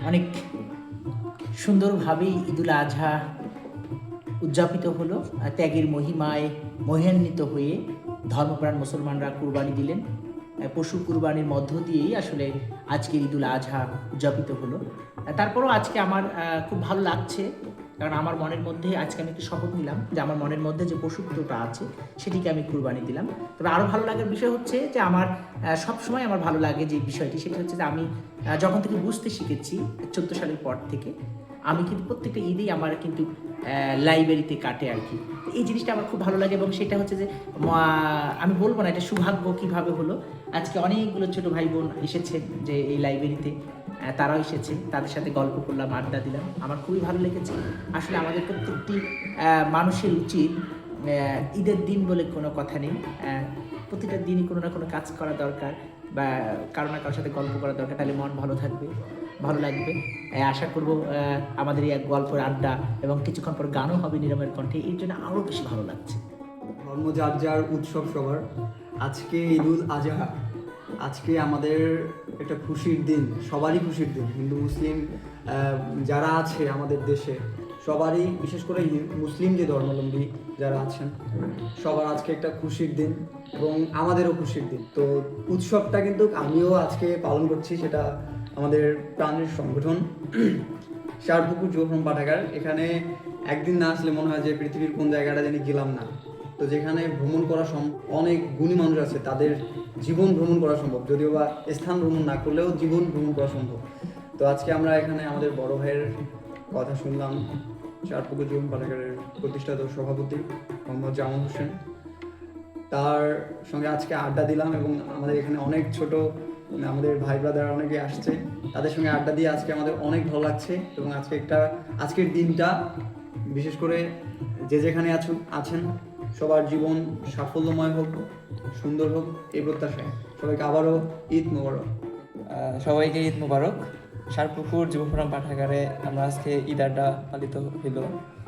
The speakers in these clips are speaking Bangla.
অনেক সুন্দরভাবেই ঈদুল আজহা উদযাপিত হলো। ত্যাগের মহিমায় মহিমান্বিত হয়ে ধর্মপ্রাণ মুসলমানরা কুরবানি দিলেন। পশু কুরবানির মধ্য দিয়েই আসলে আজকে ঈদুল আজহা উদযাপিত হলো। তারপরও আজকে আমার খুব ভালো লাগছে, কারণ আমার মনের মধ্যে আজকে আমি একটি শপথ নিলাম যে আমার মনের মধ্যে যে পশুত্বটা আছে সেটিকে আমি কুরবানি দিলাম। তবে আরও ভালো লাগার বিষয় হচ্ছে যে আমার সবসময় আমার ভালো লাগে যে বিষয়টি, সেটা হচ্ছে যে আমি যখন থেকে বুঝতে শিখেছি 14 সালের পর থেকে আমি কিন্তু প্রত্যেকটা ঈদেই আমার কিন্তু লাইব্রেরিতে কাটে আর কি। এই জিনিসটা আমার খুব ভালো লাগে, এবং সেটা হচ্ছে যে আমি বলবো না এটা সৌভাগ্য কীভাবে হলো। আজকে অনেকগুলো ছোটো ভাই বোন এসেছে যে এই লাইব্রেরিতে, তারাও এসেছে, তাদের সাথে গল্প করলাম, আড্ডা দিলাম, আমার খুবই ভালো লেগেছে। আসলে আমাদের প্রত্যেকটি মানুষের উচিত ঈদের দিন বলে কোনো কথা নেই, প্রতিটা দিনই কোনো না কোনো কাজ করা দরকার বা কারো না কারোর সাথে গল্প করা দরকার, তাহলে মন ভালো থাকবে, ভালো লাগবে। আশা করব আমাদের এই এক গল্পের আড্ডা এবং কিছুক্ষণ পর গানও হবে নিরমের কণ্ঠে, এর জন্য আরও বেশি ভালো লাগছে। ধর্ম যার যার উৎসব সবার। আজকে ঈদুল আজহা, আজকে আমাদের একটা খুশির দিন, সবারই খুশির দিন। হিন্দু মুসলিম যারা আছে আমাদের দেশে সবারই, বিশেষ করে মুসলিম যে ধর্মাবলম্বী যারা আছেন সবার আজকে একটা খুশির দিন এবং আমাদেরও খুশির দিন। তো উৎসবটা কিন্তু আমিও আজকে পালন করছি, সেটা আমাদের প্রাণের সংগঠন ষাড়পুকুর যুবফোরাম পাঠাগার। এখানে একদিন না আসলে মনে হয় যে পৃথিবীর কোন জায়গাটা জানি গেলাম না। তো যেখানে ভ্রমণ করা অনেক গুণী মানুষ আছে, তাদের জীবন ভ্রমণ করা সম্ভব, যদিও বা স্থান ভ্রমণ না করলেও জীবন ভ্রমণ করা সম্ভব। তো আজকে আমরা এখানে আমাদের বড় ভাইয়ের কথা শুনলাম, ষাড়পুকুর যুবফোরাম পাঠাগারের প্রতিষ্ঠাতা সভাপতি মোহাম্মদ জামাল হোসেন, তার সঙ্গে আজকে আড্ডা দিলাম এবং আমাদের এখানে অনেক ছোট আমাদের ভাই ব্রাদার অনেকে আসছে, তাদের সঙ্গে আড্ডা দিয়ে আজকে আমাদের অনেক ভালো লাগছে। এবং আজকের দিনটা বিশেষ করে যে যেখানে আছেন সবার জীবন সাফল্যময় হোক, সুন্দর হোক, এই প্রত্যাশায় সবাইকে আবারও ঈদ মোবারক। সবাইকে ঈদ মোবারক। ষাড়পুকুর যুবফোরাম পাঠাগারে আমরা আজকে ঈদ আড্ডা পালিত হইল।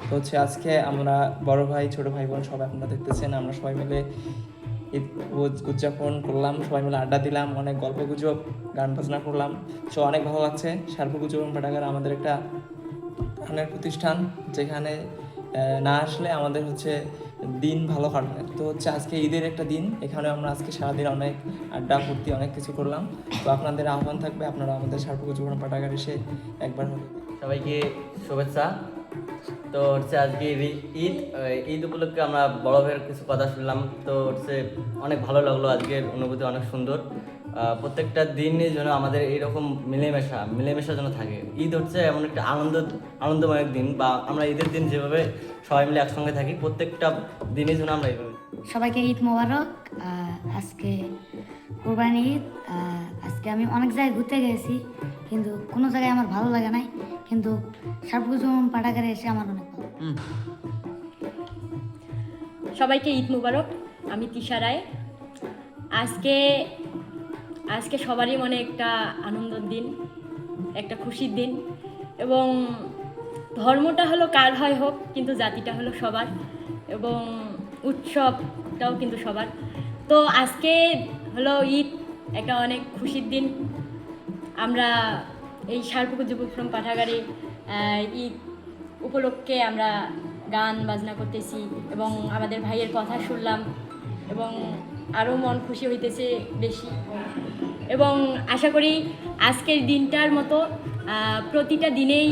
তো হচ্ছে আজকে আমরা বড় ভাই ছোট ভাই বোন সবাই আপনারা দেখতেছেন, আমরা সবাই মিলে ঈদ উদযাপন করলাম, সবাই মিলে আড্ডা দিলাম, অনেক গল্প গুজব গান বাজনা করলাম। সো অনেক ভালো লাগছে। ষাড়পুকুর যুবফোরাম পাঠাগার আমাদের একটা প্রাণের প্রতিষ্ঠান, যেখানে না আসলে আমাদের হচ্ছে দিন ভালো কাটবে না। তো হচ্ছে আজকে ঈদের একটা দিন, এখানে আমরা আজকে সারাদিন অনেক আড্ডা ফুর্তি অনেক কিছু করলাম। তো আপনাদের আহ্বান থাকবে, আপনারা আমাদের ষাড়পুকুর যুবফোরাম পাঠাগার এসে একবার হলো। সবাইকে শুভেচ্ছা। তো হচ্ছে আজকে ঈদ ঈদ উপলক্ষে আমরা বড় ভাইয়ের কিছু কথা শুনলাম। তো হচ্ছে অনেক ভালো লাগলো, আজকের অনুভূতি অনেক সুন্দর। প্রত্যেকটা দিনের জন্য আমাদের এইরকম মিলেমিশা যেন থাকে। ঈদ হচ্ছে এমন একটা আনন্দময় দিন, বা আমরা ঈদের দিন যেভাবে সবাই মিলে একসঙ্গে থাকি, প্রত্যেকটা দিনই যেন আমরা এইভাবে। সবাইকে ঈদ মোবারক। আজকে কোরবানি ঈদ। আজকে আমি অনেক জায়গায় ঘুরতে গেছি, কিন্তু কোনো জায়গায় আমার ভালো লাগে নাই, কিন্তু ষাড়পুকুর যুবফোরাম পাঠাগারে এসে আমার অনেক ভালো। সবাইকে ঈদ মোবারক। আমি তিশা রায়। আজকে সবারই মনে একটা আনন্দের দিন, একটা খুশির দিন, এবং ধর্মটা হলো কার হয় হোক, কিন্তু জাতিটা হলো সবার, এবং উৎসবটাও কিন্তু সবার। তো আজকে হলো ঈদ, একটা অনেক খুশির দিন। আমরা এই ষাড়পুকুর যুবফোরাম পাঠাগারে ঈদ উপলক্ষে আমরা গান বাজনা করতেছি এবং আমাদের ভাইয়ের কথা শুনলাম, এবং আরও মন খুশি হইতেছে বেশি। এবং আশা করি আজকের দিনটার মতো প্রতিটা দিনেই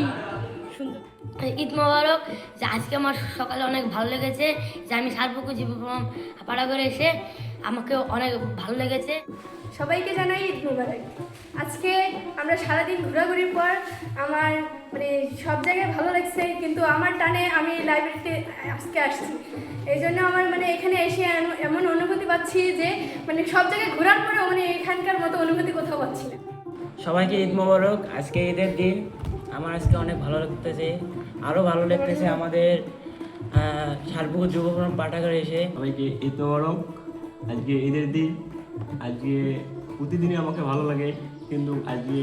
সুন্দর। ঈদ মোবারক। যে আজকে আমার সকালে অনেক ভালো লেগেছে যে আমি ষাড়পুকুর যুবফোরাম পাঠাগারে এসে আমাকে অনেক ভালো লেগেছে। সবাইকে জানাই ঈদ মোবারক। আজকে আমরা সারাদিন ঘোরাঘুরির পর আমার সব জায়গায় ভালো লাগছে, কিন্তু আমার টানে আমি লাইব্রেরিতে আজকে আসছি। এই জন্য আমার এখানে এসে এমন অনুভূতি পাচ্ছি যে সব জায়গায় ঘোরার পরেও এখানকার মতো অনুভূতি কোথাও পাচ্ছি না। সবাইকে ঈদ মোবারক। আজকে ঈদের দিন, আমার আজকে অনেক ভালো লাগতেছে, আরও ভালো লাগতেছে আমাদের ষাড়পুকুর যুবফোরাম পাঠাগারে এসে। সবাইকে ঈদ মোবারক। আজকে ঈদের দিন, আজকে প্রতিদিনই আমাকে ভালো লাগে, কিন্তু আজকে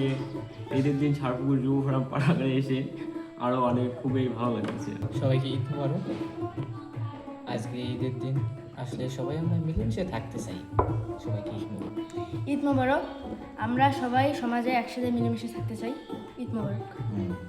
ঈদের দিন ষাড়পুকুর যুবফোরাম পাঠাগারে এসে আরও খুবই ভালো লাগছে। সবাইকে ঈদ মোবারক। আজকে ঈদের দিন, আসলে সবাই আমরা মিলেমিশে থাকতে চাই। সবাইকে ঈদ মোবারক। ঈদ মোবারক। আমরা সবাই সমাজে একসাথে মিলেমিশে থাকতে চাই। ঈদ মোবারক।